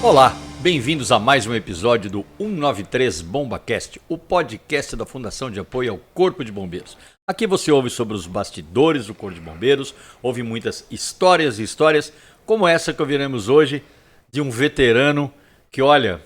Olá, bem-vindos a mais um episódio do 193 BombaCast, o podcast da Fundação de Apoio ao Corpo de Bombeiros. Aqui você ouve sobre os bastidores do Corpo de Bombeiros, ouve muitas histórias e histórias, como essa que ouviremos hoje, de um veterano que, olha,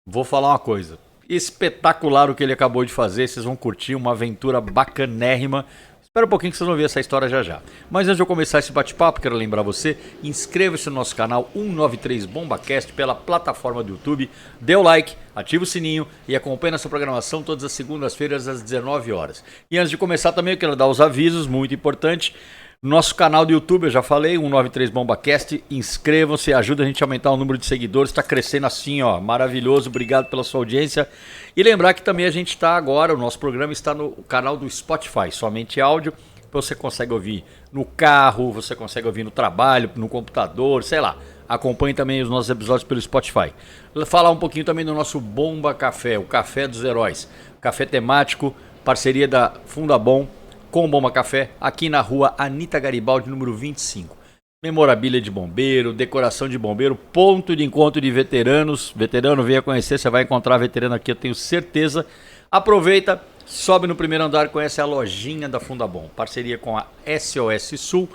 vou falar uma coisa, espetacular o que ele acabou de fazer, vocês vão curtir, uma aventura bacanérrima. Espera um pouquinho que vocês vão ver essa história já já. Mas antes de eu começar esse bate-papo, quero lembrar você, inscreva-se no nosso canal 193 BombaCast pela plataforma do YouTube, dê o like, ative o sininho e acompanhe nossa programação todas as segundas-feiras às 19 horas. E antes de começar também eu quero dar os avisos, muito importante. Nosso canal do YouTube, eu já falei, 193 BombaCast, inscrevam-se, ajuda a gente a aumentar o número de seguidores, está crescendo assim, ó, maravilhoso, obrigado pela sua audiência. E lembrar que também a gente está agora, o nosso programa está no canal do Spotify, somente áudio, você consegue ouvir no carro, você consegue ouvir no trabalho, no computador, sei lá. Acompanhe também os nossos episódios pelo Spotify. Falar um pouquinho também do nosso Bomba Café, o Café dos Heróis, café temático, parceria da Fundabom, com o Bomba Café, aqui na rua Anita Garibaldi, número 25. Memorabilia de bombeiro, decoração de bombeiro, ponto de encontro de veteranos. Veterano, venha conhecer, você vai encontrar veterano aqui, eu tenho certeza. Aproveita, sobe no primeiro andar, conhece a lojinha da Fundabom. Parceria com a SOS Sul.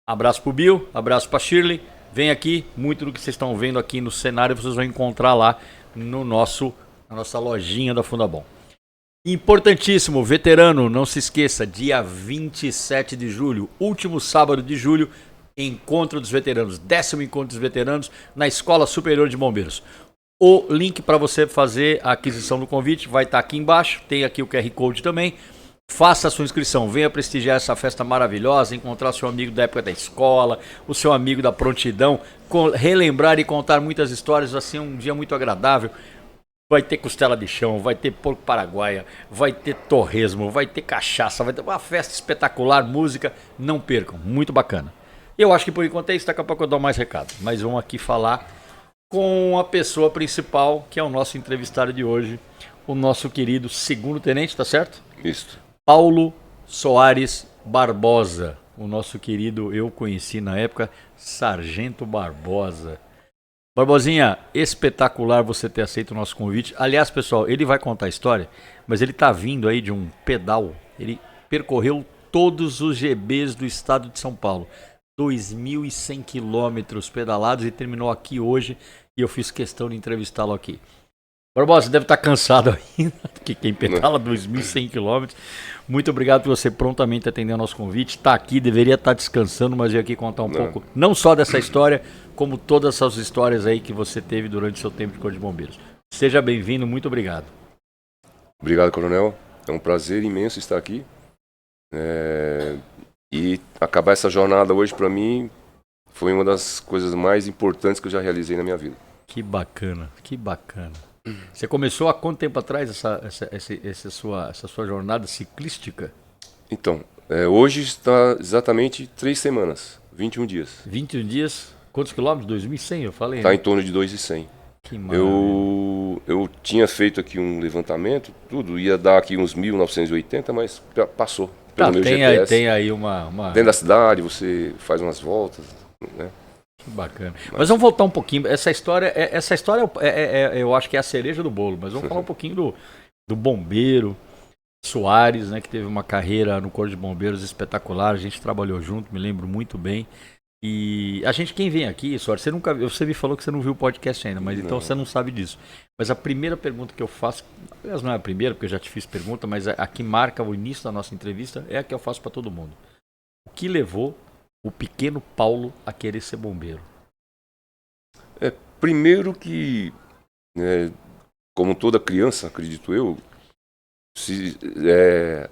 Abraço pro Bill, abraço pra Shirley. Vem aqui, muito do que vocês estão vendo aqui no cenário, vocês vão encontrar lá no na nossa lojinha da Fundabom. Importantíssimo, veterano, não se esqueça, dia 27 de julho, último sábado de julho, Encontro dos Veteranos, 10º Encontro dos Veteranos na Escola Superior de Bombeiros. O link para você fazer a aquisição do convite vai estar aqui embaixo, tem aqui o QR Code também. Faça a sua inscrição, venha prestigiar essa festa maravilhosa, encontrar seu amigo da época da escola, o seu amigo da prontidão, relembrar e contar muitas histórias, assim, um dia muito agradável. Vai ter costela de chão, vai ter porco paraguaia, vai ter torresmo, vai ter cachaça, vai ter uma festa espetacular, música, não percam, muito bacana. Eu acho que por enquanto é isso, daqui a pouco eu dou mais recado. Mas vamos aqui falar com a pessoa principal, que é o nosso entrevistado de hoje, o nosso querido segundo tenente, tá certo? Isso. Paulo Soares Barbosa, o nosso querido, eu conheci na época, Sargento Barbosa. Barbosinha, espetacular você ter aceito o nosso convite. Aliás, pessoal, ele vai contar a história, mas ele tá vindo aí de um pedal. Ele percorreu todos os GBs do estado de São Paulo. 2.100 quilômetros pedalados e terminou aqui hoje e eu fiz questão de entrevistá-lo aqui. Barbosa, você deve estar cansado ainda, porque quem pedala 2.100 quilômetros. Muito obrigado por você prontamente atender o nosso convite. Está aqui, deveria estar descansando, mas veio aqui contar um pouco, não só dessa história, como todas essas histórias aí que você teve durante o seu tempo de Corpo de Bombeiros. Seja bem-vindo, muito obrigado. Obrigado, coronel. É um prazer imenso estar aqui. E acabar essa jornada hoje, para mim, foi uma das coisas mais importantes que eu já realizei na minha vida. Que bacana, que bacana. Você começou há quanto tempo atrás essa sua jornada ciclística? Então, hoje está exatamente 3 semanas, 21 dias. 21 dias, quantos quilômetros? 2.100, eu falei? Está né? em torno de 2.100. Que maravilha. Eu tinha feito aqui um levantamento, tudo, ia dar aqui uns 1.980, mas passou pelo meu GPS. Tem aí uma... Dentro da cidade, você faz umas voltas, né? Que bacana. Mas vamos voltar um pouquinho. Essa história eu acho que é a cereja do bolo, mas vamos falar um pouquinho do bombeiro Soares, né, que teve uma carreira no Corpo de Bombeiros espetacular. A gente trabalhou junto, me lembro muito bem. E a gente, quem vem aqui, Soares, você me falou que você não viu o podcast ainda, mas então você não sabe disso. Mas a primeira pergunta que eu faço, aliás, não é a primeira, porque eu já te fiz pergunta, mas a que marca o início da nossa entrevista é a que eu faço para todo mundo. O que levou o pequeno Paulo a querer ser bombeiro? Primeiro que, como toda criança, acredito eu,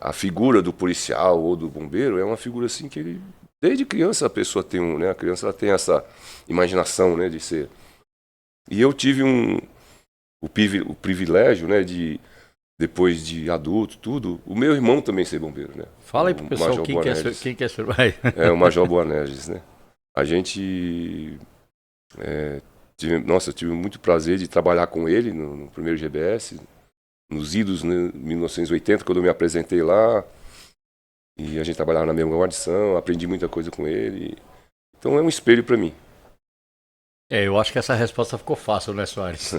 a figura do policial ou do bombeiro é uma figura assim que ele, desde criança a pessoa tem a criança ela tem essa imaginação, né, de ser. E eu tive o privilégio, né, de depois de adulto, tudo, o meu irmão também ser bombeiro, né? Fala aí pro pessoal quem quer ser. É o Major Boanerges, né? A gente eu tive muito prazer de trabalhar com ele no primeiro GBS, nos idos, né, 1980, quando eu me apresentei lá. E a gente trabalhava na mesma guarnição, aprendi muita coisa com ele. Então é um espelho para mim. Eu acho que essa resposta ficou fácil, né, Soares?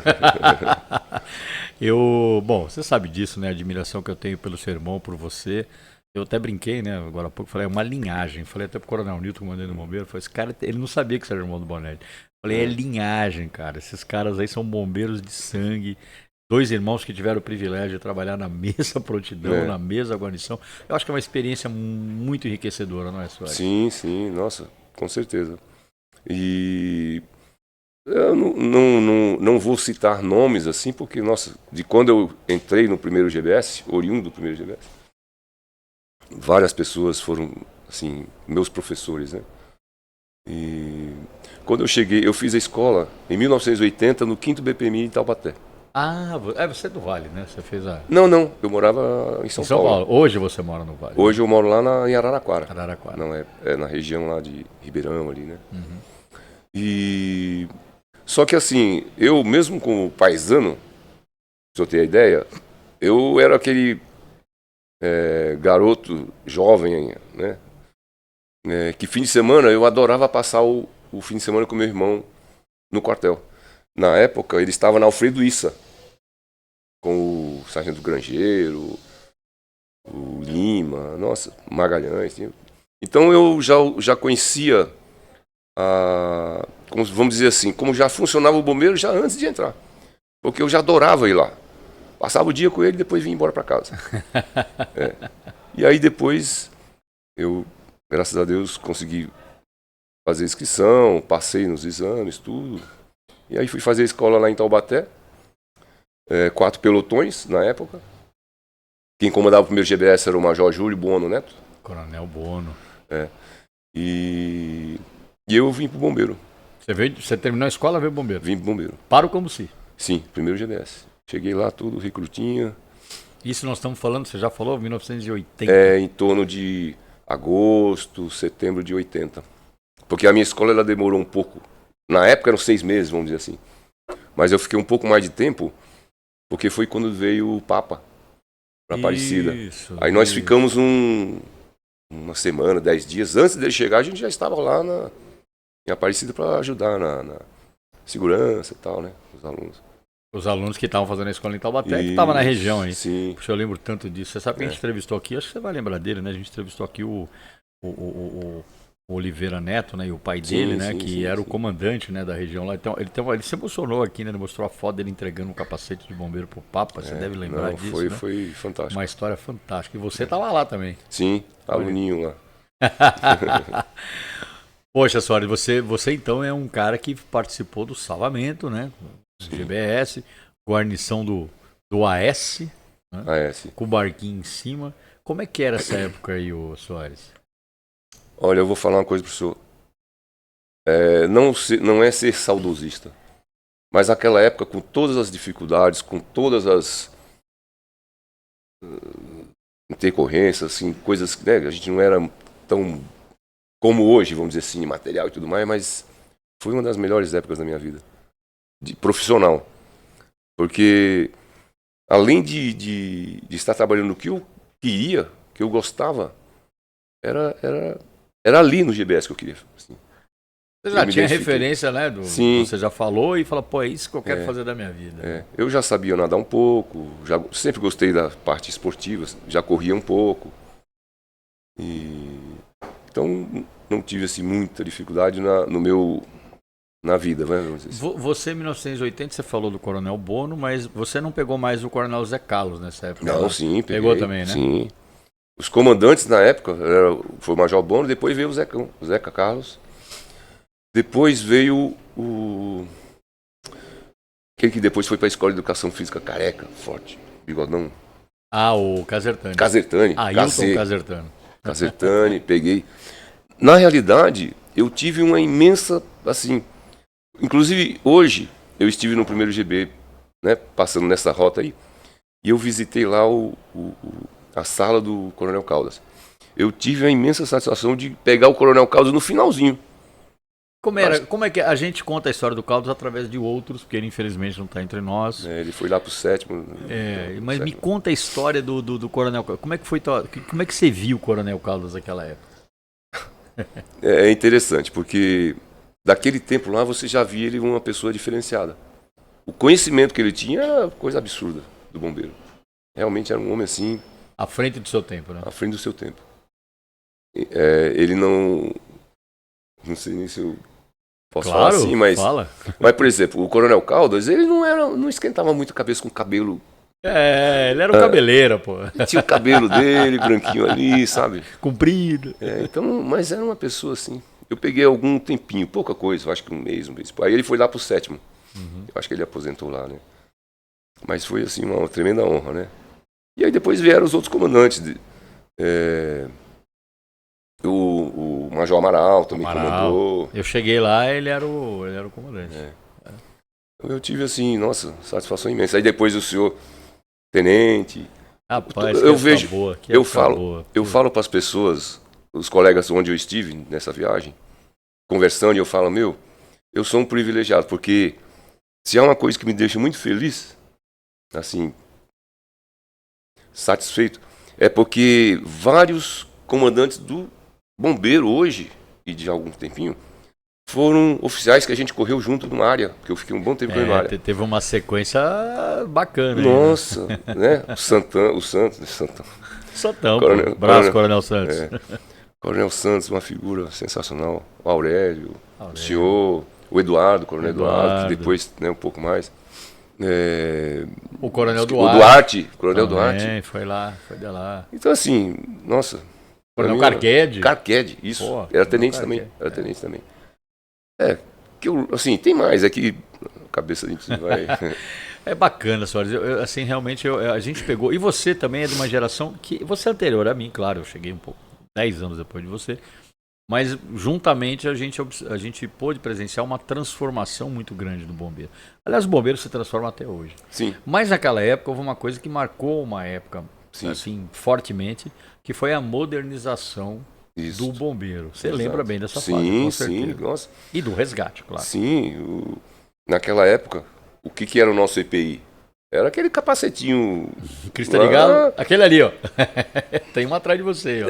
Bom, você sabe disso, né? A admiração que eu tenho pelo seu irmão, por você. Eu até brinquei, né? Agora há pouco falei, é uma linhagem. Falei até pro Coronel Nilton, comandante do bombeiro. Falei, esse cara, ele não sabia que você era irmão do Bonetti. Falei, é linhagem, cara. Esses caras aí são bombeiros de sangue. Dois irmãos que tiveram o privilégio de trabalhar na mesma prontidão, na mesma guarnição. Eu acho que é uma experiência muito enriquecedora, não é, Soares? Sim, sim, nossa, com certeza. E eu não vou citar nomes assim, porque, nossa, de quando eu entrei no primeiro GBS, oriundo do primeiro GBS, várias pessoas foram, assim, meus professores, né? E quando eu cheguei, eu fiz a escola em 1980 no 5º BPMI em Taubaté. Ah, você é do Vale, né? Você fez a... Não, eu morava em São Paulo. Hoje você mora no Vale. Hoje eu moro lá em Araraquara. Araraquara. Não, é na região lá de Ribeirão ali, né? E... Só que assim, eu mesmo como paisano, se eu ter a ideia, eu era aquele garoto jovem, né? Que fim de semana eu adorava passar o fim de semana com meu irmão no quartel. Na época ele estava na Alfredo Issa, com o Sargento Grangeiro, o Lima, nossa, Magalhães. Então eu já conhecia, vamos dizer assim, como já funcionava o bombeiro já antes de entrar. Porque eu já adorava ir lá. Passava o dia com ele e depois vinha embora para casa. E aí depois eu, graças a Deus, consegui fazer inscrição, passei nos exames, tudo. E aí fui fazer a escola lá em Taubaté. 4 pelotões na época. Quem comandava o primeiro GBS era o Major Júlio Buono Neto. Coronel Buono. E eu vim pro bombeiro. Você terminou a escola e veio bombeiro? Vim pro bombeiro. Para o como se? Sim, primeiro GBS. Cheguei lá, tudo, recrutinha. Isso nós estamos falando, você já falou, 1980? Em torno de agosto, setembro de 80. Porque a minha escola ela demorou um pouco. Na época eram 6 meses, vamos dizer assim. Mas eu fiquei um pouco mais de tempo, porque foi quando veio o Papa para Aparecida. Aí nós ficamos uma semana, 10 dias. Antes dele chegar, a gente já estava lá em Aparecida para ajudar na segurança e tal, né? Os alunos. Os alunos que estavam fazendo a escola em Taubaté, que estavam na região aí. Sim. Puxa, eu lembro tanto disso. Você sabe que a gente entrevistou aqui, acho que você vai lembrar dele, né? A gente entrevistou aqui o Oliveira Neto, né? E o pai dele, né? Que era o comandante, né, da região lá. Então, ele se emocionou aqui, né? Ele mostrou a foto dele entregando um capacete de bombeiro pro Papa. Você deve lembrar disso. Foi fantástico. Uma história fantástica. E você estava lá também. Sim, aluninho lá. Poxa, Soares, você então é um cara que participou do salvamento, né? Do GBS, guarnição do AS, né? AS. Com o barquinho em cima. Como é que era essa época aí, ô Soares? Olha, eu vou falar uma coisa pro senhor. Não é ser saudosista, mas aquela época, com todas as dificuldades, com todas as intercorrências, assim, coisas que, né, a gente não era tão como hoje, vamos dizer assim, material e tudo mais, mas foi uma das melhores épocas da minha vida, de profissional. Porque além de estar trabalhando no que eu queria, que eu gostava, era ali no GBS que eu queria. Assim. Você já tinha referência, né? Sim. Você já falou e fala, pô, é isso que eu quero fazer da minha vida. Eu já sabia nadar um pouco, sempre gostei da parte esportiva, já corria um pouco. Então não tive assim, muita dificuldade na vida. Vamos dizer assim. Você, em 1980, você falou do Coronel Buono, mas você não pegou mais o Coronel Zé Carlos nessa época? Não, sim, peguei. Pegou também, né? Sim. Os comandantes na época foi o Major Buono, depois veio o Zeca Carlos. Depois veio aquele que depois foi para a Escola de Educação Física, careca, forte, bigodão. Ah, o Casertani. Ailton Casertani. Casertani, peguei. Na realidade, eu tive uma imensa, assim... Inclusive, hoje, eu estive no primeiro GB, né, passando nessa rota aí, e eu visitei lá a sala do Coronel Caldas. Eu tive a imensa satisfação de pegar o Coronel Caldas no finalzinho. Como é que a gente conta a história do Caldas através de outros, porque ele infelizmente não está entre nós. Ele foi lá pro 7º. Mas me conta a história do Coronel Caldas. Como é que você viu o Coronel Caldas naquela época? É interessante, porque daquele tempo lá, você já via ele uma pessoa diferenciada. O conhecimento que ele tinha era coisa absurda do bombeiro. Realmente era um homem assim... À frente do seu tempo, né? À frente do seu tempo. Ele não... Não sei nem se eu posso falar assim, mas... Fala. Mas, por exemplo, o Coronel Caldas, ele não esquentava muito a cabeça com o cabelo... Ele era um cabeleira, pô. Tinha o cabelo dele, branquinho ali, sabe? Comprido. Então, mas era uma pessoa assim... Eu peguei algum tempinho, pouca coisa, eu acho que um mês. Aí ele foi lá pro 7º. Eu acho que ele aposentou lá, né? Mas foi, assim, uma tremenda honra, né? E aí depois vieram os outros comandantes. O Major Amaral também comandou. Eu cheguei lá, ele era o comandante. Eu tive, assim, nossa, satisfação imensa. Aí depois o senhor tenente... Rapaz, eu vejo, boa, eu falo para as pessoas, os colegas onde eu estive nessa viagem, conversando, e eu falo, eu sou um privilegiado, porque se há uma coisa que me deixa muito feliz, assim, satisfeito, é porque vários comandantes do bombeiro hoje, e de algum tempinho, foram oficiais que a gente correu junto numa área, porque eu fiquei um bom tempo correndo na área. Teve uma sequência bacana. Nossa, né? O Santos. Santão, Coronel Santos. Coronel Santos, uma figura sensacional. O Aurélio, o senhor, o Eduardo, o Coronel Eduardo, que depois, né, um pouco mais. O Coronel Duarte. O Coronel também, Duarte. foi de lá. Então, assim, nossa. Coronel Carquede. Carquede, isso. Pô, era tenente também. Era tenente também. Assim, tem mais, é que a cabeça a gente vai... É bacana, Soares. Assim, realmente, a gente pegou... E você também é de uma geração que... Você é anterior a mim, claro, eu cheguei um pouco, 10 anos depois de você. Mas, juntamente, a gente pôde presenciar uma transformação muito grande do bombeiro. Aliás, o bombeiro se transforma até hoje. Sim. Mas, naquela época, houve uma coisa que marcou uma época, assim, fortemente, que foi a modernização do bombeiro. Você lembra bem dessa fase, com certeza. Sim, nossa. E do resgate, claro. Sim, naquela época, o que era o nosso EPI? Era aquele capacetinho... Crista de Galo? Aquele ali, ó. Tem um atrás de você, ó.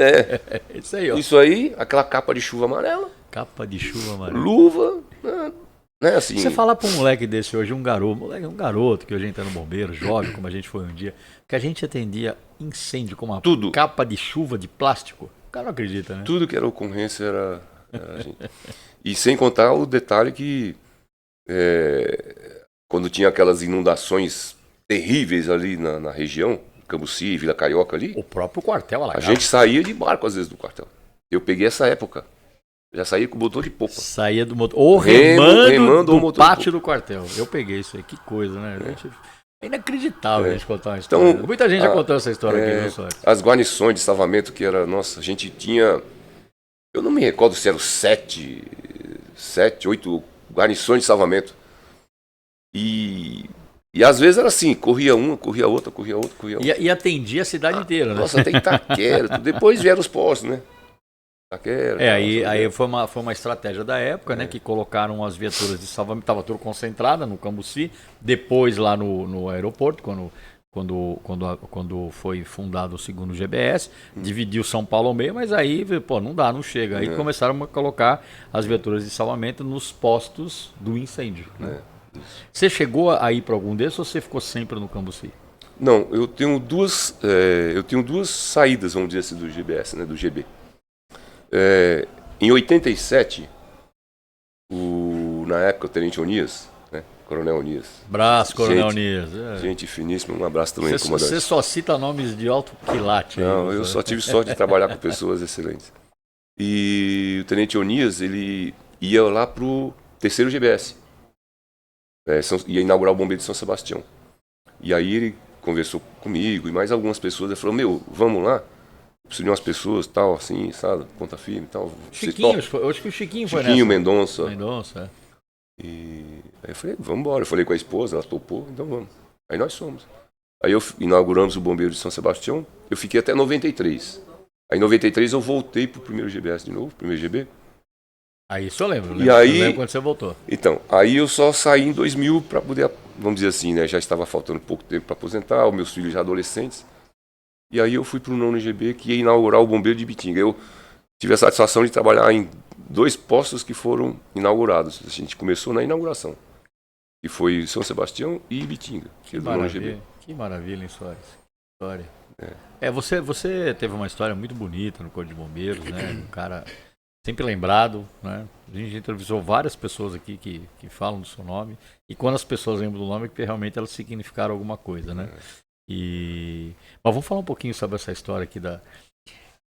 Isso aí, ó. Isso aí, aquela capa de chuva amarela. Capa de chuva amarela. Luva, né, assim... Você falar pra um moleque desse hoje, um garoto que hoje entra no bombeiro, jovem, como a gente foi um dia, que a gente atendia incêndio com uma capa de chuva de plástico. O cara não acredita, né? Tudo que era ocorrência era a gente. E sem contar o detalhe que quando tinha aquelas inundações terríveis ali na região, Cambuci, Vila Carioca ali... O próprio quartel alagado. A gente saía de barco às vezes do quartel. Eu peguei essa época. Já saía com o motor de popa. Saía do motor... Ou remando do pátio do quartel. Eu peguei isso aí. Que coisa, né? É inacreditável a gente contar uma história. Então, muita gente já contou essa história aqui, meu Soares. As guarnições de salvamento que era... Nossa, a gente tinha... Eu não me recordo se eram 7, 8 guarnições de salvamento. E às vezes era assim, corria uma, corria outra. E atendia a cidade inteira, né? Nossa, tem Itaquera. Depois vieram os postos, né? Itaquera. Aí foi uma estratégia da época, né? Que colocaram as viaturas de salvamento, estava tudo concentrada no Cambuci, depois lá no aeroporto, quando foi fundado o segundo GBS, dividiu São Paulo ao meio, mas aí, não chega. Aí começaram a colocar as viaturas de salvamento nos postos do incêndio, né? Você chegou a ir para algum desses ou você ficou sempre no Cambuci? Não, eu tenho duas saídas, vamos dizer assim, do GBS, né, do GB. Em 87, na época o Tenente Onias, né, Coronel Onias. Abraço, Coronel Onias. Gente finíssima, um abraço também, comandante. Você só cita nomes de alto quilate. Não, eu só tive sorte de trabalhar com pessoas excelentes. E o Tenente Onias, ele ia lá pro 3º GBS. Ia inaugurar o bombeiro de São Sebastião. E aí ele conversou comigo e mais algumas pessoas. Ele falou, vamos lá? Preciso de umas pessoas, tal, assim, sabe? Ponta firme e tal. Chiquinho, eu acho que o Chiquinho foi nessa. Chiquinho, Mendonça. E aí eu falei, vamos embora. Eu falei com a esposa, ela topou, então vamos. Aí nós fomos. Aí inauguramos o bombeiro de São Sebastião. Eu fiquei até 93. Aí em 93 eu voltei pro primeiro GBS de novo, primeiro GB. Aí isso eu lembro. E aí, eu lembro quando você voltou. Então, aí eu só saí em 2000 para poder, vamos dizer assim, né? Já estava faltando pouco tempo para aposentar, os meus filhos já adolescentes. E aí eu fui para o 9º GB, que ia inaugurar o bombeiro de Bitinga. tive a satisfação de trabalhar em 2 postos que foram inaugurados. A gente começou na inauguração, que foi São Sebastião e Ibitinga, que é do Nono GB. Que maravilha, hein, Soares? História. Você teve uma história muito bonita no Corpo de Bombeiros, né? Um cara sempre lembrado, né? A gente entrevistou várias pessoas aqui que falam do seu nome. E quando as pessoas lembram do nome, é porque realmente elas significaram alguma coisa, né? Mas vamos falar um pouquinho sobre essa história aqui da...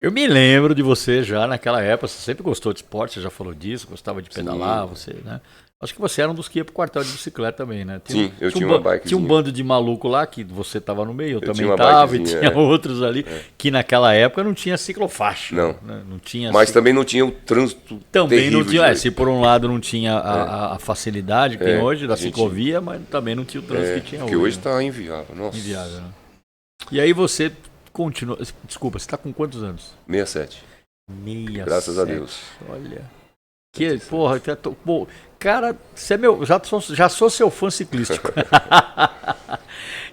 Eu me lembro de você já naquela época, você sempre gostou de esporte, você já falou disso, gostava de pedalar, você, né? Acho que você era um dos que ia pro quartel de bicicleta também, né? Sim, eu tinha uma bike. Tinha um bando de maluco lá, que você tava no meio, eu também tinha tava, e tinha outros ali, que naquela época não tinha ciclofaixa. Não. Né? Não tinha Mas também não tinha o trânsito também não tinha, de... se por um lado não tinha a facilidade que tem hoje da ciclovia, mas também não tinha o trânsito que tinha hoje. Porque hoje está inviável, nossa. Inviável, né? E aí você continua... Desculpa, você tá com quantos anos? 67. 67. Graças a Deus. Olha... Que, porra, cara, você é meu, já sou seu fã ciclístico.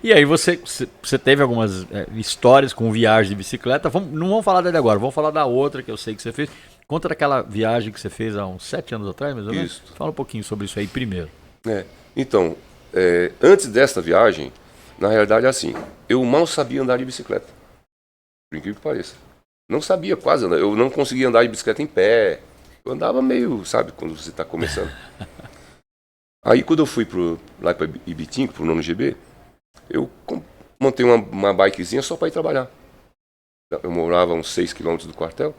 E aí você teve algumas histórias com viagem de bicicleta. Não vamos falar dele agora, vamos falar da outra que eu sei que você fez. Conta daquela viagem que você fez há uns 7 anos atrás, mais ou menos. Isso. Fala um pouquinho sobre isso aí primeiro. Então, antes desta viagem, na realidade é assim, eu mal sabia andar de bicicleta. Por incrível que pareça. Não sabia quase, eu não conseguia andar de bicicleta em pé. Eu andava meio, sabe, quando você está começando. Aí quando eu fui lá para Ibitinga, pro Nono GB, eu montei uma bikezinha só para ir trabalhar. Eu morava a uns 6 quilômetros do quartel.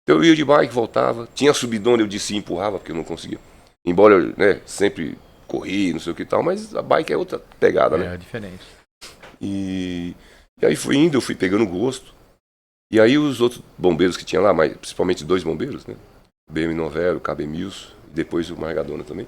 Então eu ia de bike, voltava. Tinha subidona, eu descia e empurrava, porque eu não conseguia. Embora eu sempre corri, não sei o que e tal, mas a bike é outra pegada, né? É diferente. E aí fui indo, eu fui pegando gosto. E aí os outros bombeiros que tinha lá, principalmente 2 bombeiros, né? BM Novelo, KB Mills, e depois o Margadona também.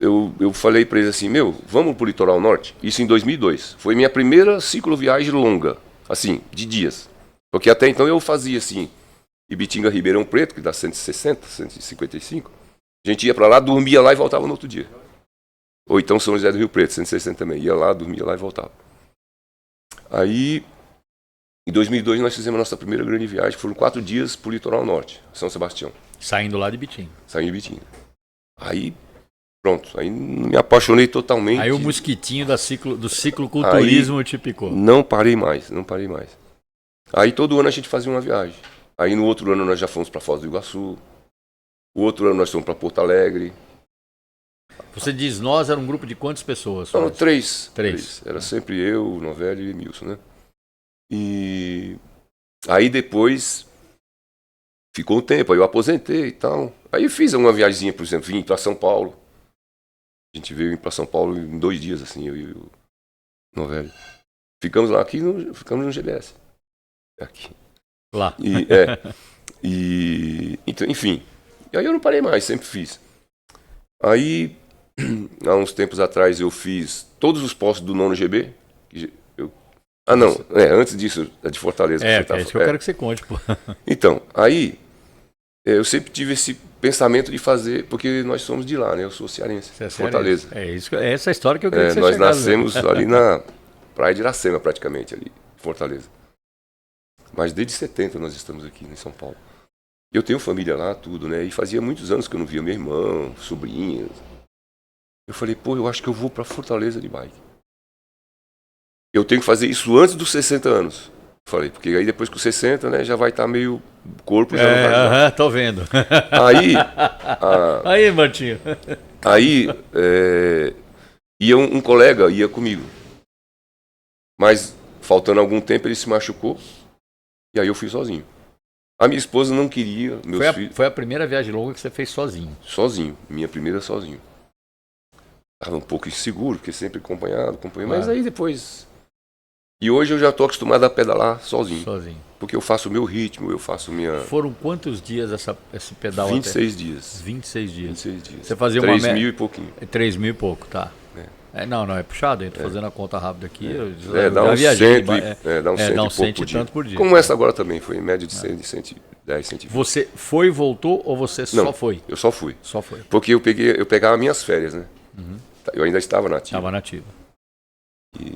Eu falei para eles assim, vamos pro litoral norte? Isso em 2002. Foi minha primeira cicloviagem longa, assim, de dias. Porque até então eu fazia assim, Ibitinga, Ribeirão Preto, que dá 160, 155. A gente ia para lá, dormia lá e voltava no outro dia. Ou então São José do Rio Preto, 160 também. Ia lá, dormia lá e voltava. Aí... Em 2002 nós fizemos a nossa primeira grande viagem, foram 4 dias pro litoral norte, São Sebastião. Saindo lá de Ibitinga. Saindo de Ibitinga. Aí, pronto, aí me apaixonei totalmente. Aí o mosquitinho do cicloculturismo te picou. Não parei mais. Aí todo ano a gente fazia uma viagem. Aí no outro ano nós já fomos para Foz do Iguaçu. O outro ano nós fomos para Porto Alegre. Você diz nós, era um grupo de quantas pessoas? Não, 3. 3. Era sempre eu, o Novelli e o Emilson, né? E aí depois ficou um tempo, aí eu aposentei e tal. Aí eu fiz uma viagemzinha, por exemplo, vim para São Paulo. A gente veio para São Paulo em 2 dias, assim, eu e o Novelli. Ficamos lá ficamos no GBS. Aqui. Lá. Então, enfim. E aí eu não parei mais, sempre fiz. Aí, há uns tempos atrás, eu fiz todos os postos do Nono GB. Antes disso, é de Fortaleza. É isso que eu quero que você conte, pô. Então, aí, eu sempre tive esse pensamento de fazer, porque nós somos de lá, né? Eu sou cearense, Fortaleza. É essa história que eu queria que você nós chegasse, nascemos ali na Praia de Iracema, praticamente, ali, Fortaleza. Mas desde 70 nós estamos aqui em São Paulo. Eu tenho família lá, tudo, né? E fazia muitos anos que eu não via meu irmão, sobrinhas. Eu falei, eu acho que eu vou para Fortaleza de bike. Eu tenho que fazer isso antes dos 60 anos. Falei, porque aí depois com 60, né, já vai estar meio... O corpo já não vai mais. Tô vendo. Aí, Martinho. Aí, ia um colega, ia comigo. Mas, faltando algum tempo, ele se machucou. E aí eu fui sozinho. A minha esposa não queria, meus filhos... Foi a primeira viagem longa que você fez sozinho? Sozinho, minha primeira sozinho. Estava um pouco inseguro, porque sempre acompanhado, Claro. Mas aí depois... E hoje eu já estou acostumado a pedalar sozinho. Porque eu faço o meu ritmo, eu faço minha... Foram quantos dias esse pedal 26 dias. 26 dias. 26 dias. Você fazia 3 mil e pouquinho. 3 mil e pouco, tá. Não, é puxado, eu tô fazendo a conta rápida aqui. Dá uns cento e tanto por dia. Como essa agora também, foi em média de 100, 110, 120. Você foi e voltou ou você só foi? Eu só fui. Só foi. Porque eu pegava minhas férias, né? Eu ainda estava nativo. Estava nativo.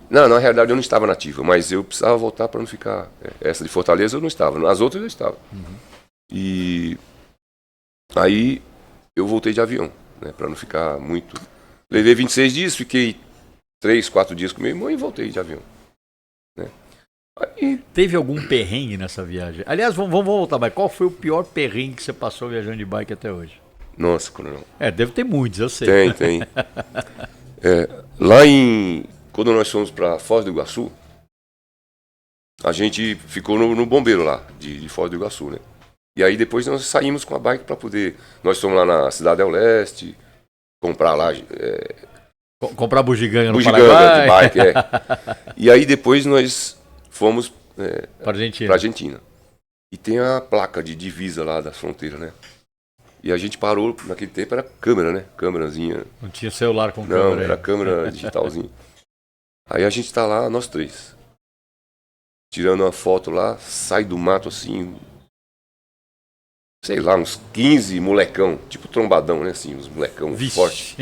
Não, na realidade eu não estava na ativa, mas eu precisava voltar para não ficar. Essa de Fortaleza eu não estava, nas outras eu estava. E aí eu voltei de avião, né, para não ficar muito. Levei 26 dias, fiquei 3, 4 dias com meu irmão e voltei de avião. Né. Aí, Teve algum perrengue nessa viagem? Aliás, vamos voltar, mas qual foi o pior perrengue que você passou viajando de bike até hoje? nossa, coronel. Deve ter muitos, eu sei. Tem. Quando nós fomos para Foz do Iguaçu, a gente ficou no bombeiro lá, de Foz do Iguaçu, né? E aí depois nós saímos com a bike para poder. Nós fomos lá na Cidade do Leste, comprar lá. Comprar bugiganga no bugiganga Paraguai. de bike, E aí depois nós fomos Para Argentina. pra Argentina. E tem a placa de divisa lá da fronteira, né? E a gente parou, naquele tempo era câmera, né? Câmerazinha. Não tinha celular com Não, câmera aí. era câmera digitalzinha. Aí a gente tá lá, nós três. Tirando uma foto lá, sai do mato assim. Sei lá, uns 15 molecão, tipo trombadão, né? Assim, uns molecão Vixe. fortes.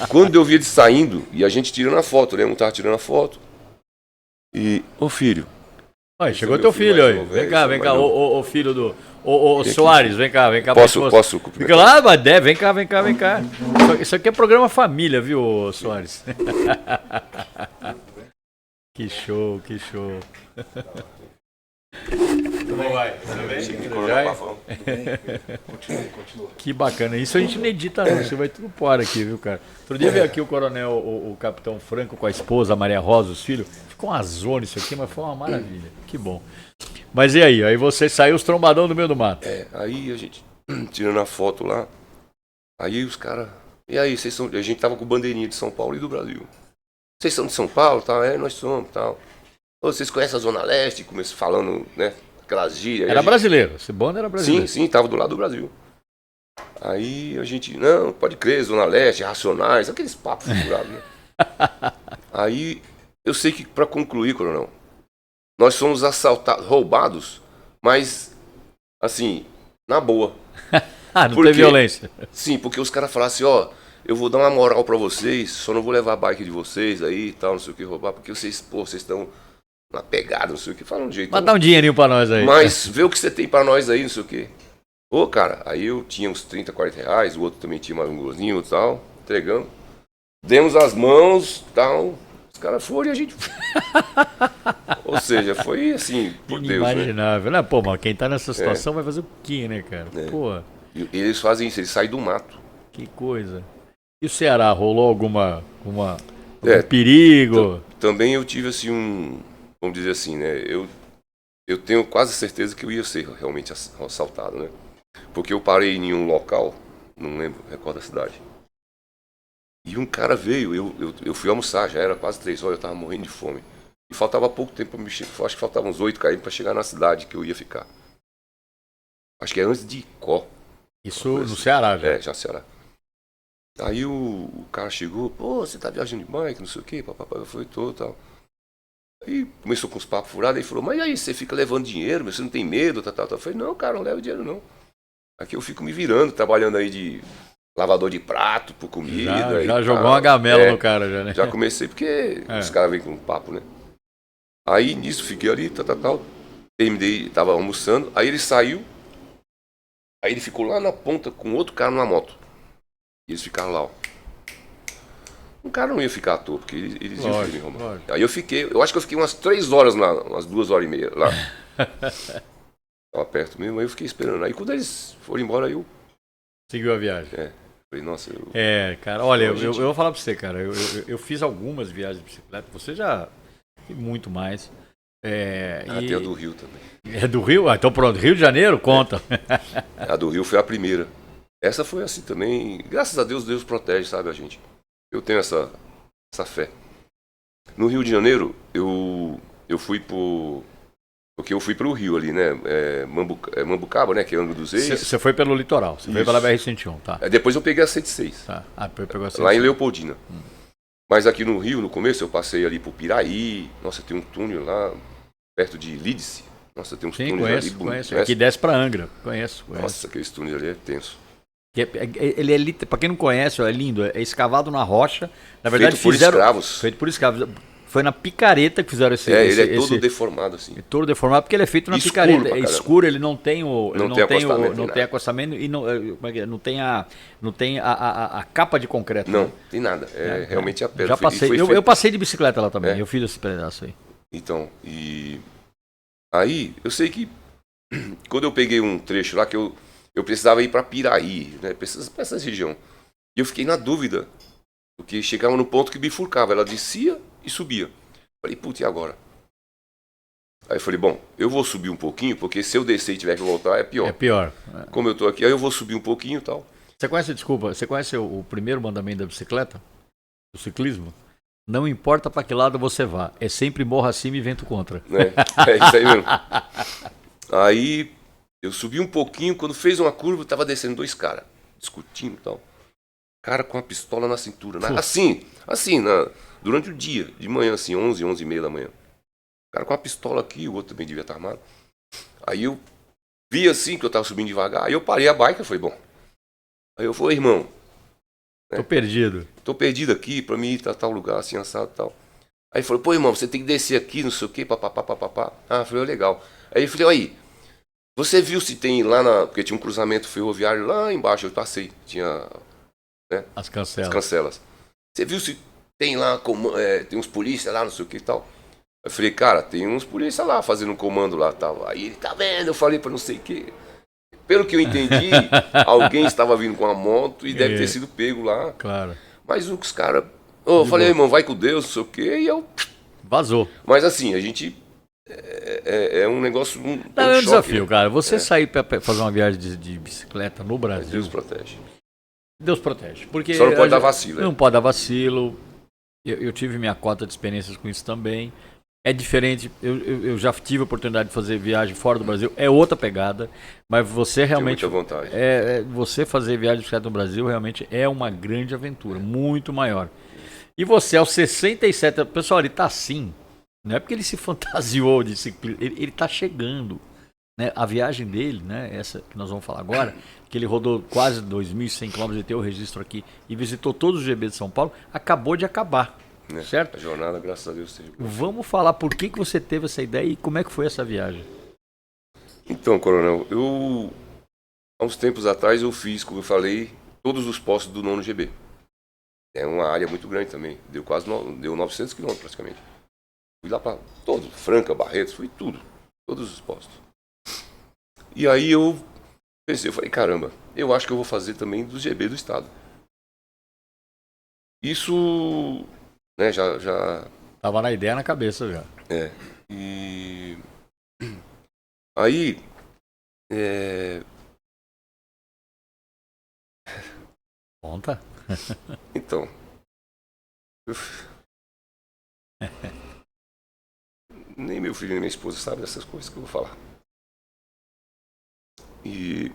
Quando eu vi eles saindo, e a gente tirando a foto, né? Um tava tirando a foto. E, ô filho. Olha, Esse chegou é meu teu filho filho mais aí. novo, Vem cá, esse vem é cá. mais Ô filho do. Ô Soares, vem cá. Posso Fica lá, mas vem cá. Isso aqui é programa família, viu, Soares? Que show. Como vai? Continua. Que bacana. Isso a gente não edita não, você vai tudo fora aqui, viu, cara? Outro dia veio aqui o coronel, o capitão Franco com a esposa, a Maria Rosa, os filhos. Ficou uma zona isso aqui, mas foi uma maravilha. Que bom. Mas e aí? Aí você saiu os trombadão do meio do mato. Aí a gente tirando a foto lá. Aí os caras. E aí, vocês são. A gente tava com bandeirinha de São Paulo e do Brasil. Vocês são de São Paulo, tal? Nós somos, tal. Ô, vocês conhecem a Zona Leste? Comecei falando, né? Aquelas gírias. Era brasileiro, esse bonde era brasileiro. Sim, tava do lado do Brasil. Aí a gente, não, pode crer, Zona Leste, Racionais, aqueles papos figurados, né? Aí eu sei que, pra concluir, coronel, nós fomos assaltados, roubados, mas, assim, na boa. Não tem violência. Sim, porque os caras falaram assim, ó, eu vou dar uma moral pra vocês, só não vou levar a bike de vocês aí e tal, não sei o que, roubar, porque vocês estão na pegada, não sei o que, fala um jeito. Mas dá um dinheirinho pra nós aí. Mas vê o que você tem pra nós aí, não sei o que. Ô, cara, aí eu tinha uns 30, 40 reais, o outro também tinha mais um golzinho e tal, entregamos. Demos as mãos, tal, os caras foram e a gente... Ou seja, foi assim, por Deus, né? Inimaginável, né? Pô, mas quem tá nessa situação vai fazer o quê, né, cara? Pô, E eles fazem isso, eles saem do mato. que coisa. E o Ceará, rolou algum É, perigo? Também eu tive assim vamos dizer assim, né? Eu tenho quase certeza que eu ia ser realmente assaltado, né? Porque eu parei em um local, não lembro, recordo a cidade. E um cara veio, eu fui almoçar, já era quase 3 horas, eu tava morrendo de fome. E faltava pouco tempo para me chegar, acho que faltavam uns 8 km para chegar na cidade que eu ia ficar. Acho que é antes de Icó. Isso no Ceará já. Já Ceará. Aí o cara chegou, pô, você tá viajando de bike, não sei o quê, papapá, eu falei, tô, tal. Aí começou com os papos furados, aí falou, mas aí você fica levando dinheiro, mas você não tem medo, tal. Eu falei, não, cara, não levo dinheiro não. Aqui eu fico me virando, trabalhando aí de lavador de prato, por comida. Já jogou uma gamela no cara já, né? Já comecei porque os caras vêm com um papo, né? Aí nisso fiquei ali, tal. Terminei, tava almoçando, aí ele saiu, aí ele ficou lá na ponta com outro cara numa moto. E eles ficaram lá, ó. Um cara não ia ficar à toa, porque eles iam me roubar. Aí eu acho que eu fiquei umas 3 horas lá, umas 2 horas e meia lá. Tava perto mesmo, aí eu fiquei esperando. Aí quando eles foram embora, eu... Seguiu a viagem. Falei, nossa... Cara, olha, eu vou falar pra você, cara, eu fiz algumas viagens de bicicleta, você já fez muito mais. Tem a do Rio também. É do Rio? Então pronto, Rio de Janeiro, conta. A do Rio foi a primeira. Essa foi assim também, graças a Deus, Deus protege, sabe, a gente. Eu tenho essa fé. No Rio de Janeiro, eu fui porque eu fui pro Rio ali, né? Mambucaba, né? Que é Angra dos Reis. Você foi pelo litoral, você foi pela BR-101, tá? Depois eu peguei a 106. Tá. Pegou a 106. Lá em Leopoldina. Mas aqui no Rio, no começo, eu passei ali por Piraí. Nossa, tem um túnel lá, perto de Lídice. Nossa, tem uns túneis ali bonitos. Conheço. Aqui desce pra Angra. Conheço. Nossa, aqueles túneis ali é tenso. Ele é, para quem não conhece, ó, é lindo, é escavado na rocha. Na verdade, Feito por escravos. Feito por escravos. Foi na picareta que fizeram esse. Ele é todo deformado assim. É todo deformado porque ele é feito na Escuro picareta. pra É caramba. escuro, ele não tem o. Não tem acostamento, não nada. tem acostamento e não, como é que é? Não tem a capa de concreto. Não, né? tem nada. Realmente a pedra. Já passei. Eu passei de bicicleta lá também. Eu fiz esse pedaço aí. Então, e aí eu sei que quando eu peguei um trecho lá que eu precisava ir para Piraí, né, para essa região. E eu fiquei na dúvida, porque chegava no ponto que bifurcava, ela descia e subia. Falei, putz, e agora? Aí eu falei, bom, eu vou subir um pouquinho, porque se eu descer e tiver que voltar é pior. É pior. Como eu tô aqui, aí eu vou subir um pouquinho e tal. Você conhece o primeiro mandamento da bicicleta? Do ciclismo? Não importa para que lado você vá, é sempre morro acima e vento contra. Né? É isso aí mesmo. Aí eu subi um pouquinho, quando fez uma curva, tava descendo dois caras, discutindo e tal. Cara com a pistola na cintura. Durante o dia, de manhã, assim, 11 e meia da manhã. O cara com a pistola aqui, o outro também devia estar armado. Aí eu vi assim, que eu tava subindo devagar, aí eu parei a bike e falei, bom. Aí eu falei, irmão. Tô perdido. Tô perdido aqui, pra mim ir pra tal lugar, assim, assado e tal. Aí ele falou, pô, irmão, você tem que descer aqui, não sei o quê, papapá. Ah, eu falei, legal. Aí eu falei, aí, você viu se tem lá porque tinha um cruzamento ferroviário lá embaixo, eu passei, tinha, né, as cancelas. As cancelas. Você viu se tem lá, tem uns polícias lá, não sei o que e tal. Eu falei, cara, tem uns polícias lá fazendo um comando lá e tal. Aí ele, tá vendo? Eu falei pra não sei o que. Pelo que eu entendi, alguém estava vindo com a moto e deve ter sido pego lá. Claro. Mas os caras... Eu falei, irmão, vai com Deus, não sei o quê, e eu... Vazou. Mas assim, a gente... É um negócio... Não, é um choque, desafio, né? cara. Você sair pra fazer uma viagem de bicicleta no Brasil... Deus protege. Deus protege. Porque só não pode dar vacilo. Não pode dar vacilo. Eu tive minha cota de experiências com isso também. É diferente, eu já tive a oportunidade de fazer viagem fora do Brasil, é outra pegada, mas você realmente... Tenho muita vontade. Você fazer viagem de bicicleta no Brasil realmente é uma grande aventura, muito maior. E você, aos 67 anos, pessoal, ele tá assim, não é porque ele se fantasiou de ciclismo, ele tá chegando. Né? A viagem dele, né, essa que nós vamos falar agora, que ele rodou quase 2.100 km, ele tem o registro aqui, e visitou todos os GB de São Paulo, acabou de acabar. Certo? A jornada, graças a Deus, teve. Vamos falar por que você teve essa ideia e como é que foi essa viagem. Então, Coronel, há uns tempos atrás eu fiz, como eu falei, todos os postos do 9º GB. É uma área muito grande também, deu 900 quilômetros praticamente. Fui lá para todos, Franca, Barretos, fui tudo, todos os postos. E aí eu pensei, eu falei, caramba, eu acho que eu vou fazer também do GB do estado. Isso... né, já... Tava na ideia na cabeça já. E... aí... Conta. Então... nem meu filho nem minha esposa sabem dessas coisas que eu vou falar. E...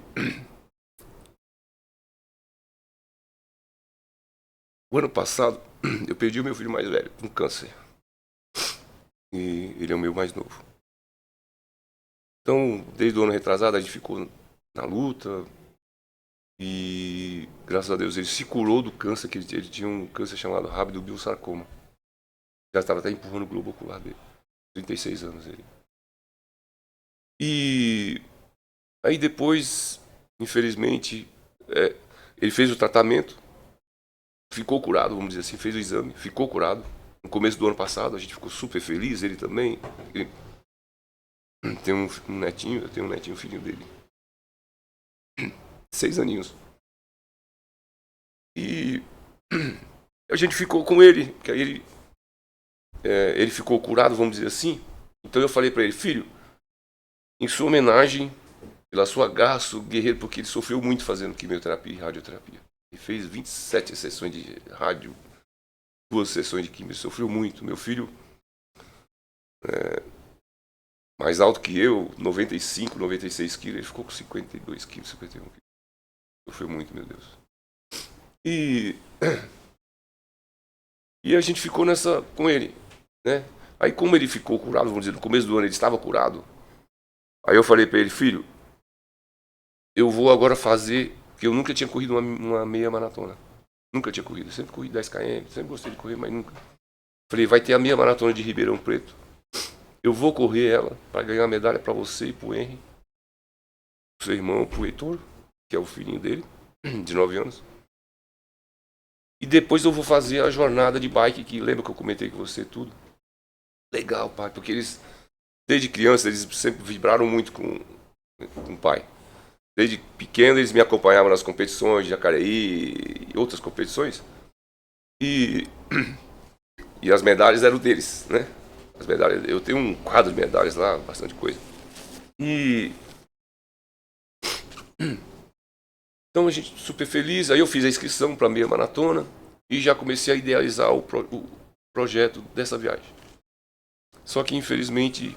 o ano passado, eu perdi o meu filho mais velho, com câncer. E ele é o meu mais novo. Então, desde o ano retrasado, a gente ficou na luta. E, graças a Deus, ele se curou do câncer, que ele tinha um câncer chamado rabdobiosarcoma. Já estava até empurrando o globo ocular dele. 36 anos ele. E aí depois, infelizmente, ele fez o tratamento. Ficou curado, vamos dizer assim, fez o exame, ficou curado. No começo do ano passado, a gente ficou super feliz, ele também. Ele tem um netinho, eu tenho um netinho, filhinho dele. 6 aninhos. E a gente ficou com ele, que aí ele ficou curado, vamos dizer assim. Então eu falei para ele, filho, em sua homenagem, pela sua garra, seu guerreiro, porque ele sofreu muito fazendo quimioterapia e radioterapia. Ele fez 27 sessões de rádio, 2 sessões de quimio, sofreu muito. Meu filho, mais alto que eu, 95, 96 quilos, ele ficou com 52 quilos, 51 quilos. Sofreu muito, meu Deus. E a gente ficou nessa com ele, né? Aí como ele ficou curado, vamos dizer, no começo do ano ele estava curado. Aí eu falei para ele, filho, eu vou agora fazer Porque eu nunca tinha corrido uma meia maratona. Nunca tinha corrido. Eu sempre corri 10 km, sempre gostei de correr, mas nunca. Falei, vai ter a meia maratona de Ribeirão Preto. Eu vou correr ela para ganhar uma medalha para você e pro Henry, pro seu irmão, pro Heitor, que é o filhinho dele, de 9 anos. E depois eu vou fazer a jornada de bike, que lembra que eu comentei com você tudo? Legal, pai, porque eles, desde criança, eles sempre vibraram muito com o pai. Desde pequeno eles me acompanhavam nas competições de Jacareí e outras competições. E as medalhas eram deles, né? As medalhas, eu tenho um quadro de medalhas lá, bastante coisa. E então a gente super feliz. Aí eu fiz a inscrição para a meia maratona e já comecei a idealizar o projeto dessa viagem. Só que infelizmente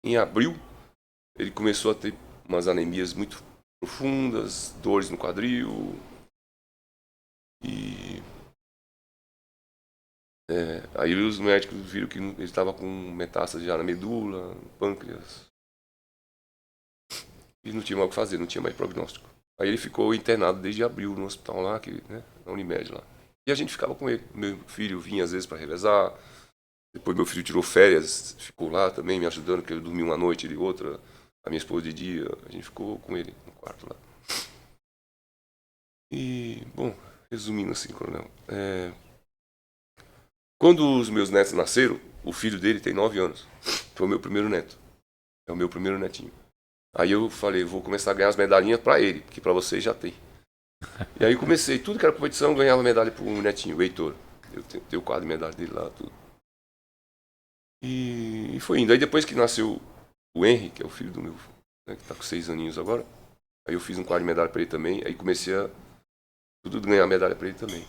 em abril ele começou a ter umas anemias muito profundas, dores no quadril e aí os médicos viram que ele estava com metástase já na medula, pâncreas. E não tinha mais o que fazer, não tinha mais prognóstico. Aí ele ficou internado desde abril no hospital lá, na Unimed lá. E a gente ficava com ele. Meu filho vinha às vezes para revezar. Depois meu filho tirou férias, ficou lá também me ajudando, porque ele dormiu uma noite, ele outra. A minha esposa de dia, a gente ficou com ele no quarto lá. E, bom, resumindo assim, coronel. Quando os meus netos nasceram, o filho dele tem 9 anos. Foi o meu primeiro neto. É o meu primeiro netinho. Aí eu falei, vou começar a ganhar as medalhinhas pra ele, porque pra vocês já tem. E aí comecei, tudo que era competição, eu ganhava medalha pro netinho, o Heitor. Eu tenho o quadro de medalha dele lá, tudo. E foi indo. Aí depois que nasceu o Henry, que é o filho do meu, né, que tá com 6 aninhos agora, aí eu fiz um quadro de medalha pra ele também, aí comecei a tudo ganhar medalha pra ele também.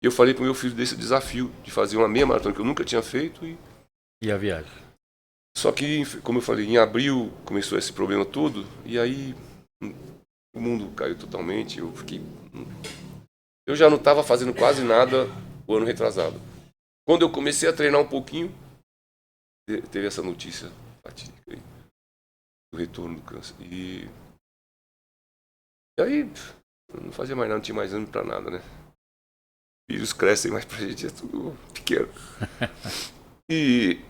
E eu falei pro meu filho desse desafio, de fazer uma meia maratona que eu nunca tinha feito E a viagem? Só que, como eu falei, em abril começou esse problema todo, e aí o mundo caiu totalmente. Eu já não estava fazendo quase nada o ano retrasado. Quando eu comecei a treinar um pouquinho, teve essa notícia fatídica aí, do retorno do câncer. E aí, eu não fazia mais nada, não tinha mais ânimo para nada, né? Filhos crescem, mas pra gente é tudo pequeno. E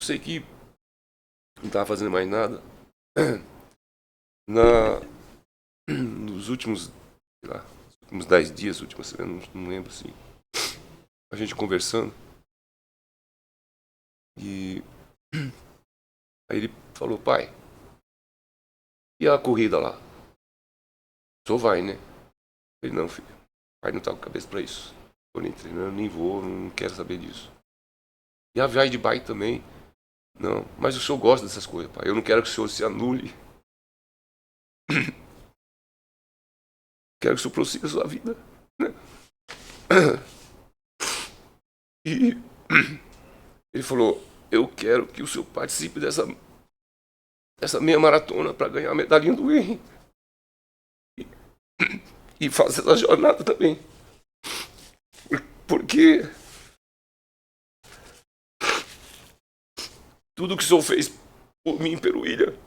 sei que não estava fazendo mais nada. Nos últimos, sei lá, últimos 10 dias, última semana, não lembro assim, a gente conversando. E aí ele falou, pai, e a corrida lá? Só vai, né? Eu falei, não, filho, pai não tá com cabeça pra isso. Tô nem treinando, nem vou, não quero saber disso. E a viagem de bike também. Não, mas o senhor gosta dessas coisas, pai. Eu não quero que o senhor se anule. Quero que o senhor prossiga a sua vida, né? E ele falou, eu quero que o senhor participe dessa meia maratona para ganhar a medalhinha do Henry. E faça essa jornada também. Porque tudo que o senhor fez por mim e pelo William,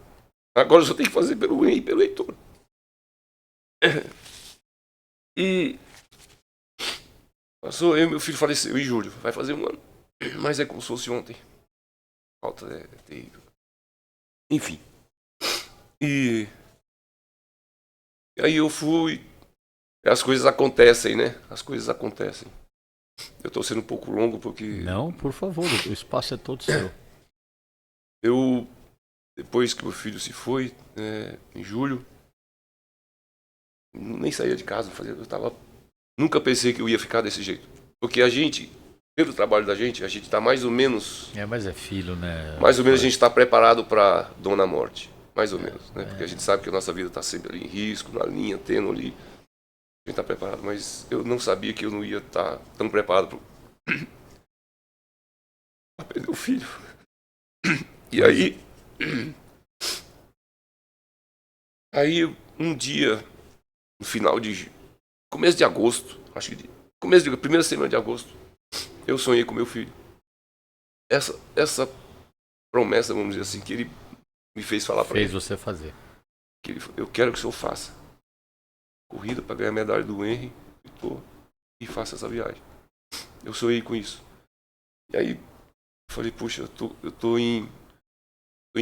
agora o senhor tem que fazer pelo Henry e pelo Heitor. E passou, meu filho faleceu em julho, vai fazer 1 ano. Mas é como se fosse ontem. Falta é terrível. Enfim. E aí eu fui. As coisas acontecem, né? As coisas acontecem. Eu tô sendo um pouco longo porque. Não, por favor, o espaço é todo seu. Eu, depois que meu filho se foi, em julho, nem saía de casa, nunca pensei que eu ia ficar desse jeito. Porque a gente, pelo trabalho da gente, a gente tá mais ou menos. Mas é filho, né? Mais ou menos a gente está preparado para Dona Morte. Mais ou menos, né? Porque a gente sabe que a nossa vida está sempre ali em risco, na linha, tendo ali. A gente está preparado, mas eu não sabia que eu não ia estar tão preparado para perder o filho. E aí um dia, no final de começo de agosto, acho que primeira semana de agosto, eu sonhei com meu filho. Essa promessa, vamos dizer assim, que ele me fez falar para ele. Fez você fazer. Eu quero que o senhor faça corrida para ganhar a medalha do Henry e faça essa viagem. Eu sonhei com isso. E aí, eu falei, puxa, eu tô em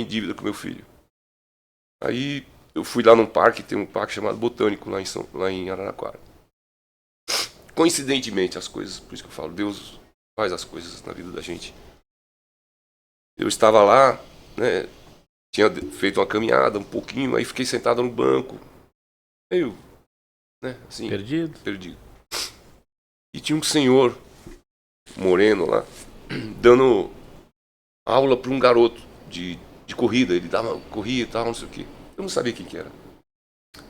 dívida com meu filho. Aí, eu fui lá num parque, tem um parque chamado Botânico, lá em Araraquara. Coincidentemente, as coisas, por isso que eu falo, Deus faz as coisas na vida da gente. Eu estava lá, né, tinha feito uma caminhada um pouquinho, aí fiquei sentado no banco, meio, né, assim, perdido. E tinha um senhor moreno lá, dando aula para um garoto de corrida. Ele corria e tal, não sei o quê. Eu não sabia quem que era.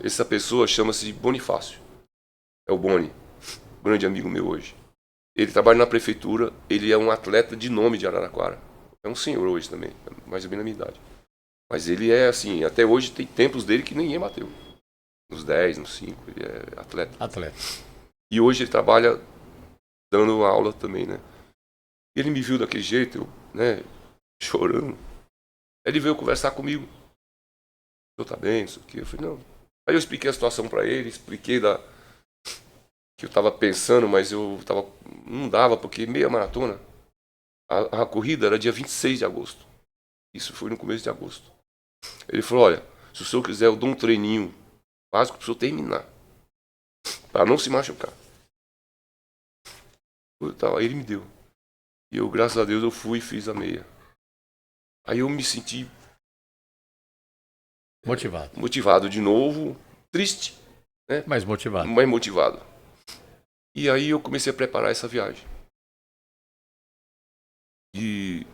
Essa pessoa chama-se Bonifácio. É o Boni, grande amigo meu hoje. Ele trabalha na prefeitura, ele é um atleta de nome de Araraquara. É um senhor hoje também, mais ou menos na minha idade. Mas ele é assim, até hoje tem tempos dele que ninguém bateu. Nos 10, nos 5, ele é atleta. E hoje ele trabalha dando aula também, né? Ele me viu daquele jeito, eu, né, chorando. Aí ele veio conversar comigo. Eu tá bem, isso aqui. Eu falei, não. Aí eu expliquei a situação pra ele, expliquei que eu tava pensando, mas não dava, porque meia maratona, a corrida era dia 26 de agosto. Isso foi no começo de agosto. Ele falou, olha, se o senhor quiser, eu dou um treininho básico pro senhor terminar. Pra não se machucar. Aí ele me deu. E eu, graças a Deus, eu fui e fiz a meia. Aí eu me senti motivado de novo, triste, né? Mais motivado. Mais motivado. E aí eu comecei a preparar essa viagem. E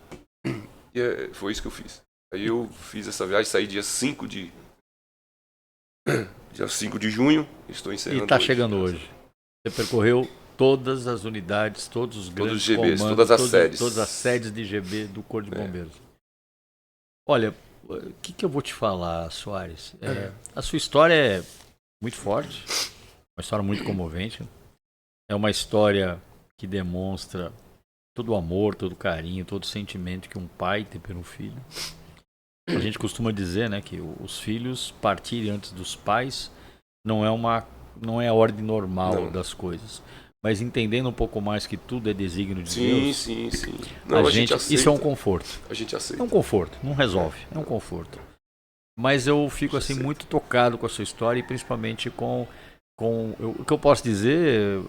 foi isso que eu fiz. Aí eu fiz essa viagem, saí dia 5 de junho, estou encerrando. E está chegando hoje. Você percorreu todas as unidades, todos os grandes GBs, comandos, sedes. todas as sedes de GB do Corpo de Bombeiros. Olha, o que eu vou te falar, Soares? A sua história é muito forte, uma história muito comovente. É uma história que demonstra todo o amor, todo o carinho, todo o sentimento que um pai tem pelo filho. A gente costuma dizer, né, que os filhos partirem antes dos pais não é a ordem normal das coisas. Mas entendendo um pouco mais que tudo é desígnio de Deus. Sim. A gente isso é um conforto. A gente aceita. É um conforto, não resolve, é um conforto. Mas eu fico assim muito tocado com a sua história e principalmente com o que eu posso dizer,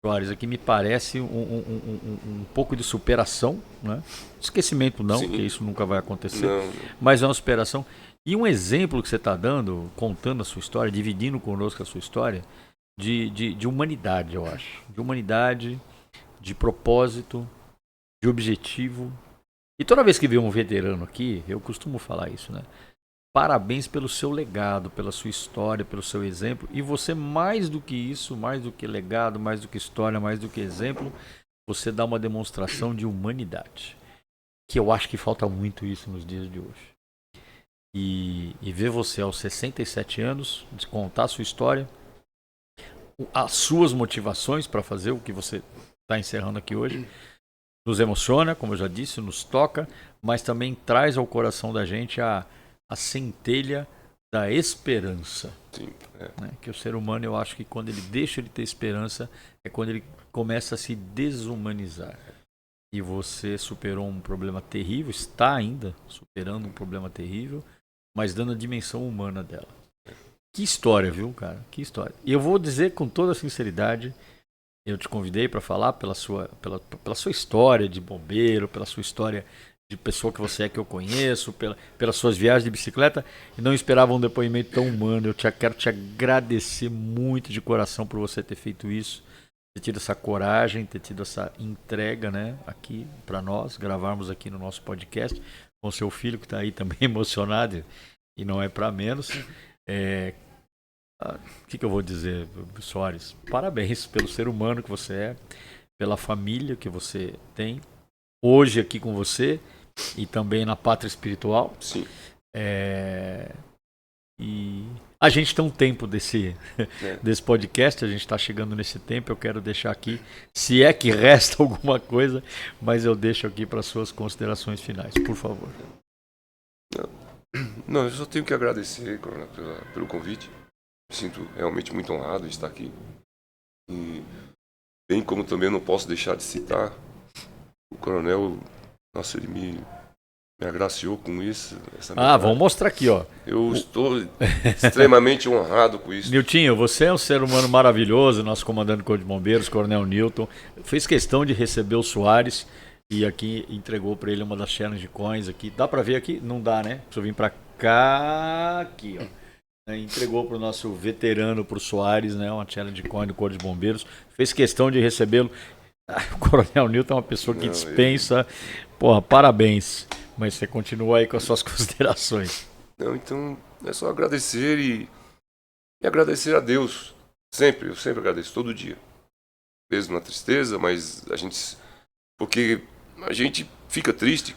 Soares, aqui me parece um pouco de superação, né? Esquecimento não, porque isso nunca vai acontecer. Não. Mas é uma superação. E um exemplo que você está dando, contando a sua história, dividindo conosco a sua história, de humanidade, eu acho. De humanidade, de propósito, de objetivo. E toda vez que vem um veterano aqui, eu costumo falar isso, né? Parabéns pelo seu legado, pela sua história, pelo seu exemplo. E você, mais do que isso, mais do que legado, mais do que história, mais do que exemplo, você dá uma demonstração de humanidade. Que eu acho que falta muito isso nos dias de hoje. E ver você aos 67 anos, contar a sua história, as suas motivações para fazer o que você está encerrando aqui hoje, nos emociona, como eu já disse, nos toca, mas também traz ao coração da gente a centelha da esperança. Sim, né? Que o ser humano, eu acho que quando ele deixa de ter esperança, é quando ele começa a se desumanizar. E você superou um problema terrível, está ainda superando um problema terrível, mas dando a dimensão humana dela. Que história, viu, cara? Que história. E eu vou dizer com toda a sinceridade, eu te convidei para falar pela sua história de bombeiro, pela sua história de pessoa que você é, que eu conheço, pelas suas viagens de bicicleta, e não esperava um depoimento tão humano. Eu quero te agradecer muito de coração por você ter feito isso, ter tido essa coragem, ter tido essa entrega, né, aqui para nós, gravarmos aqui no nosso podcast, com seu filho que está aí também emocionado, e não é para menos. O que eu vou dizer, Soares? Parabéns pelo ser humano que você é, pela família que você tem, hoje aqui com você e também na pátria espiritual. Sim. E a gente tem um tempo desse podcast, a gente está chegando nesse tempo. Eu quero deixar aqui, se é que resta alguma coisa, mas eu deixo aqui para suas considerações finais, por favor. Não, eu só tenho que agradecer, Coronel, pelo convite. Me sinto realmente muito honrado de estar aqui. E, bem como também não posso deixar de citar, o Coronel, nossa, ele me agraciou com isso. Vamos mostrar aqui, ó. Eu estou extremamente honrado com isso. Niltinho, você é um ser humano maravilhoso, nosso comandante do Corpo de Bombeiros, Coronel Newton. Fez questão de receber o Soares e aqui entregou para ele uma das challenge coins aqui. Dá para ver aqui? Não dá, né? Deixa eu vir para cá, aqui, ó. Entregou para o nosso veterano, para o Soares, né? Uma challenge coin do Corpo de Bombeiros. Fez questão de recebê-lo. O Coronel Newton é uma pessoa que dispensa. Porra, parabéns. Mas você continua aí com as suas considerações. Não, então é só agradecer e agradecer a Deus. Sempre, eu sempre agradeço, todo dia. Mesmo na tristeza, mas porque a gente fica triste,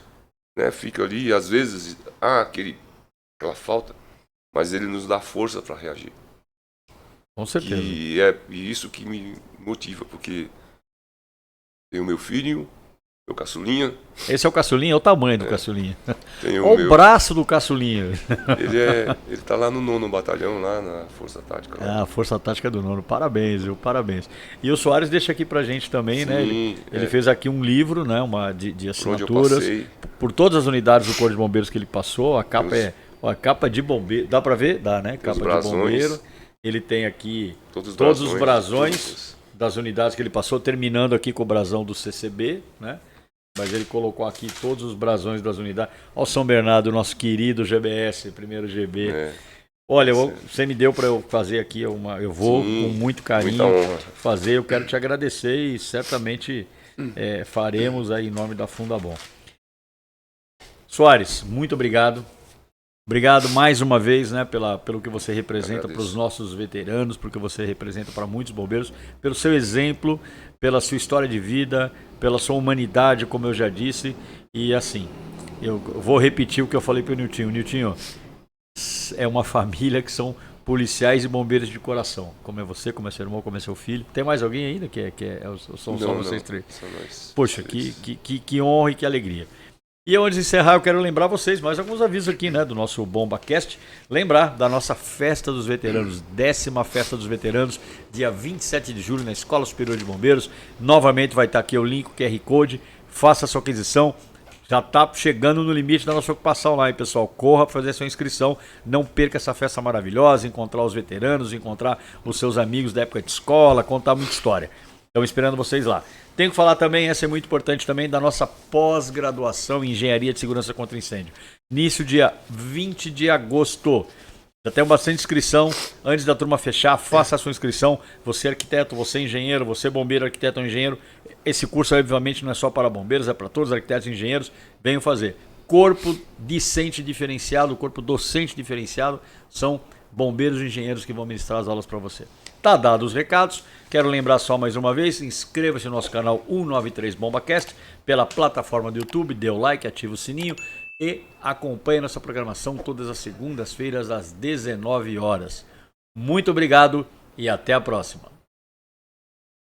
né? Fica ali, às vezes, aquela falta, mas ele nos dá força para reagir. Com certeza. E é isso que me motiva, porque tenho meu filho, meu caçulinha. Esse é o caçulinha, é o tamanho do caçulinha. Olha o braço do caçulinha. Ele tá lá no 9º batalhão, lá na Força Tática. Lá. A Força Tática do 9º. Parabéns, viu? Parabéns. E o Soares deixa aqui pra gente também, né? Ele fez aqui um livro, né? De assinaturas. Por todas as unidades do Corpo de Bombeiros que ele passou. A capa a capa de bombeiro. Dá pra ver? Dá, né? Capa de bombeiro. Ele tem aqui todos os brasões das unidades que ele passou, terminando aqui com o brasão do CCB, né? Mas ele colocou aqui todos os brasões das unidades. Olha o São Bernardo, nosso querido GBS, primeiro GB. Olha, você me deu para eu fazer aqui eu vou com muito carinho fazer. Eu quero te agradecer e certamente faremos aí em nome da Fundabom. Soares, muito obrigado. Obrigado mais uma vez, né, pelo que você representa para os nossos veteranos, pelo que você representa para muitos bombeiros, pelo seu exemplo, pela sua história de vida, pela sua humanidade, como eu já disse. E assim, eu vou repetir o que eu falei para o Niltinho. Niltinho, é uma família que são policiais e bombeiros de coração. Como é você, como é seu irmão, como é seu filho. Tem mais alguém ainda são só vocês três? Poxa, que honra e que alegria. E antes de encerrar, eu quero lembrar vocês mais alguns avisos aqui, né, do nosso BombaCast. Lembrar da nossa Festa dos Veteranos, 10ª Festa dos Veteranos, dia 27 de julho, na Escola Superior de Bombeiros. Novamente vai estar aqui o link, o QR Code. Faça a sua aquisição. Já está chegando no limite da nossa ocupação lá, hein, pessoal? Corra para fazer a sua inscrição. Não perca essa festa maravilhosa, encontrar os veteranos, encontrar os seus amigos da época de escola, contar muita história. Estamos esperando vocês lá. Tenho que falar também, essa é muito importante também, da nossa pós-graduação em Engenharia de Segurança contra Incêndio. Início dia 20 de agosto. Já tem bastante inscrição. Antes da turma fechar, faça a sua inscrição. Você é arquiteto, você é engenheiro, você é bombeiro, arquiteto ou engenheiro. Esse curso, obviamente, não é só para bombeiros, é para todos os arquitetos e engenheiros. Venham fazer. Corpo discente diferenciado, corpo docente diferenciado, são bombeiros e engenheiros que vão ministrar as aulas para você. Tá dado os recados. Quero lembrar só mais uma vez, inscreva-se no nosso canal 193 BombaCast pela plataforma do YouTube, dê o like, ative o sininho e acompanhe nossa programação todas as segundas-feiras às 19 horas. Muito obrigado e até a próxima.